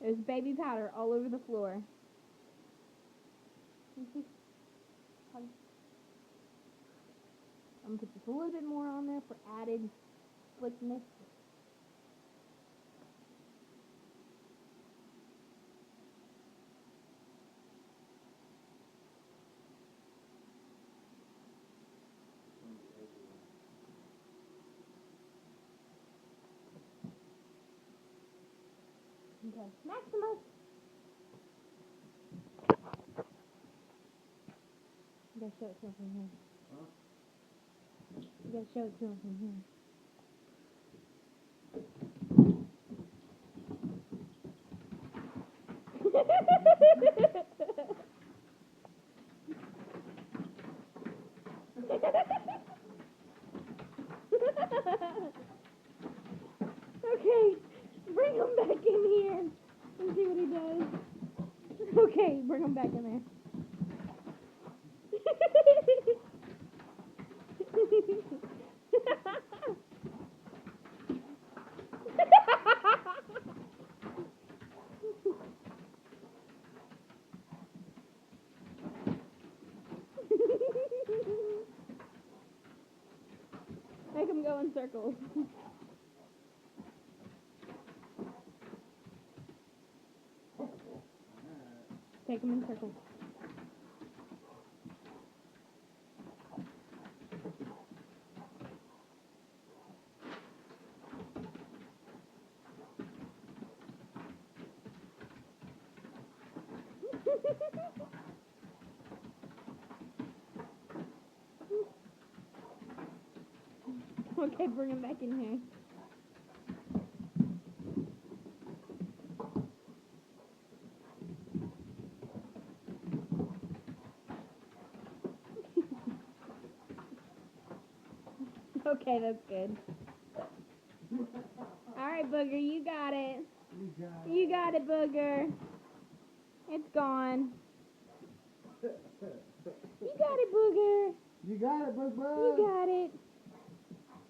There's baby powder all over the floor. I'm gonna put just a little bit more on there for added slickness. Okay, Maximus. You gotta show it to him from here. Huh? You gotta show it to him from here. Okay, bring him back in here and see what he does. Okay, bring him back in there. Make him go in circles. Take him in circles. Okay, bring him back in here. Okay, that's good. Alright, Booger, you got it. You got it, Booger. It's gone. You got it, Booger. You got it, Bug Bug. You got it.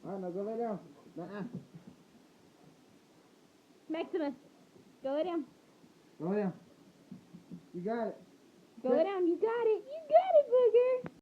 Alright, now go lay down. Nuh-uh. Maximus, go lay down. Go lay down. You got it. Go lay down. You got it. You got it, Booger.